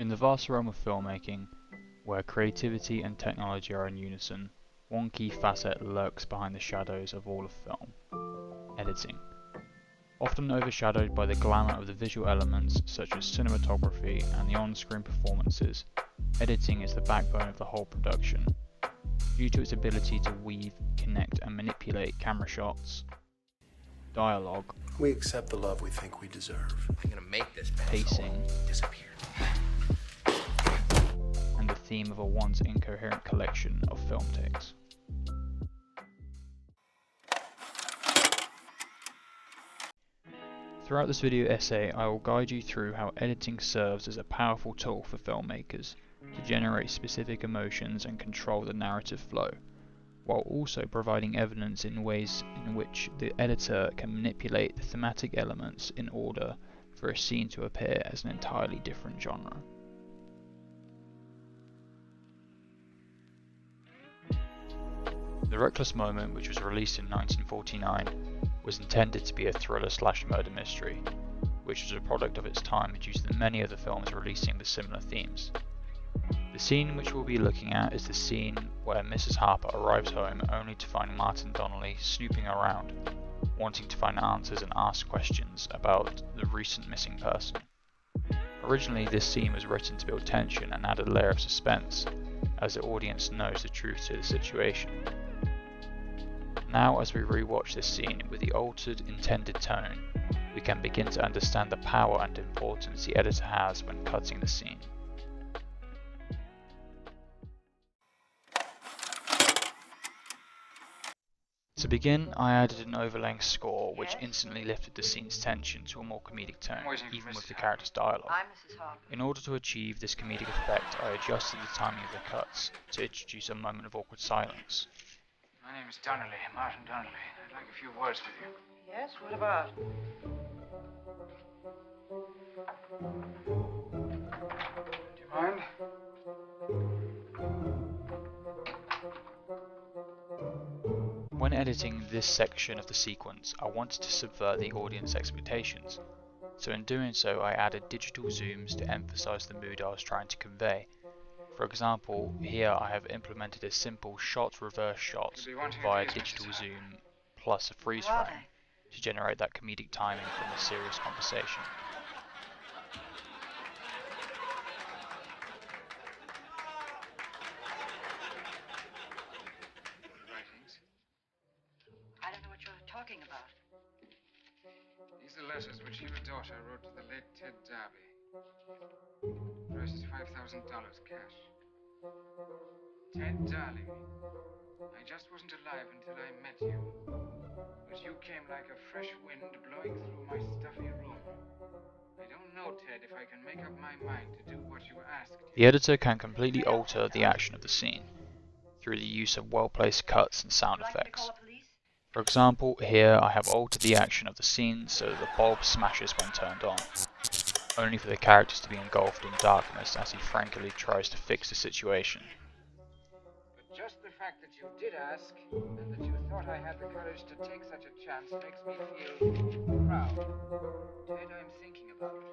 In the vast realm of filmmaking, where creativity and technology are in unison, one key facet lurks behind the shadows of all of film: editing. Often overshadowed by the glamour of the visual elements such as cinematography and the on-screen performances, editing is the backbone of the whole production. Due to its ability to weave, connect and manipulate camera shots, dialogue, we accept the love we think we deserve. I'm gonna make this pacing, disappear. and the theme of a once incoherent collection of film takes. Throughout this video essay, I will guide you through how editing serves as a powerful tool for filmmakers to generate specific emotions and control the narrative flow, while also providing evidence in ways in which the editor can manipulate the thematic elements in order for a scene to appear as an entirely different genre. The Reckless Moment, which was released in 1949, was intended to be a thriller/murder mystery, which was a product of its time due to the many other films releasing with similar themes. The scene which we'll be looking at is the scene where Mrs. Harper arrives home only to find Martin Donnelly snooping around, wanting to find answers and ask questions about the recent missing person. Originally, this scene was written to build tension and add a layer of suspense, as the audience knows the truth to the situation. Now, as we rewatch this scene with the altered intended tone, we can begin to understand the power and importance the editor has when cutting the scene. To begin, I added an overlaying score which instantly lifted the scene's tension to a more comedic tone, even with the character's dialogue. In order to achieve this comedic effect, I adjusted the timing of the cuts to introduce a moment of awkward silence. My name is Donnelly, Martin Donnelly. I'd like a few words with you. Yes, what about? Do you mind? When editing this section of the sequence, I wanted to subvert the audience expectations, so in doing so I added digital zooms to emphasize the mood I was trying to convey. For example, here I have implemented a simple shot-reverse shot via digital zoom plus a freeze frame to generate that comedic timing from a serious conversation. I don't know what you're talking about. These are letters which your daughter wrote to the late Ted Darby. Price is $5,000 cash. Ted, darling, I just wasn't alive until I met you. But you came like a fresh wind blowing through my stuffy room. I don't know, Ted, if I can make up my mind to do what you asked. The editor can completely alter the action of the scene through the use of well-placed cuts and sound effects. For example, here I have altered the action of the scene so that the bulb smashes when turned on, only for the characters to be engulfed in darkness as he frankly tries to fix the situation. But just the fact that you did ask, and that you thought I had the courage to take such a chance makes me feel proud. Ted, I'm thinking about it.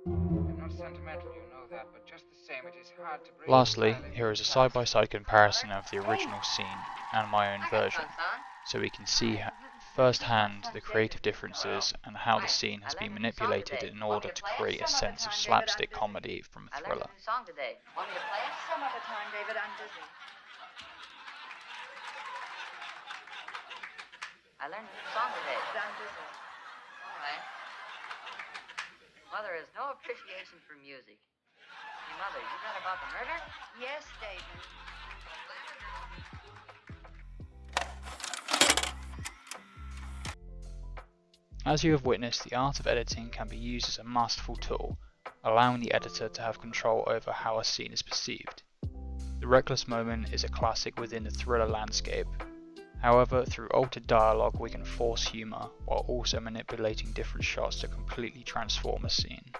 I'm not sentimental, you know that, but just the same, it is hard to break. Lastly, here is a side-by-side comparison of the original scene and my own version, so we can see firsthand the creative differences and how the scene has been manipulated in order to create a sense of slapstick comedy from a thriller. Want me to play it? Some other time, David. I'm busy. I learned a new song today. I'm busy. All right. Mother has no appreciation for music. Hey, Mother, you read about the murder? Yes, David. As you have witnessed, the art of editing can be used as a masterful tool, allowing the editor to have control over how a scene is perceived. The Reckless Moment is a classic within the thriller landscape. However, through altered dialogue we can force humour while also manipulating different shots to completely transform a scene.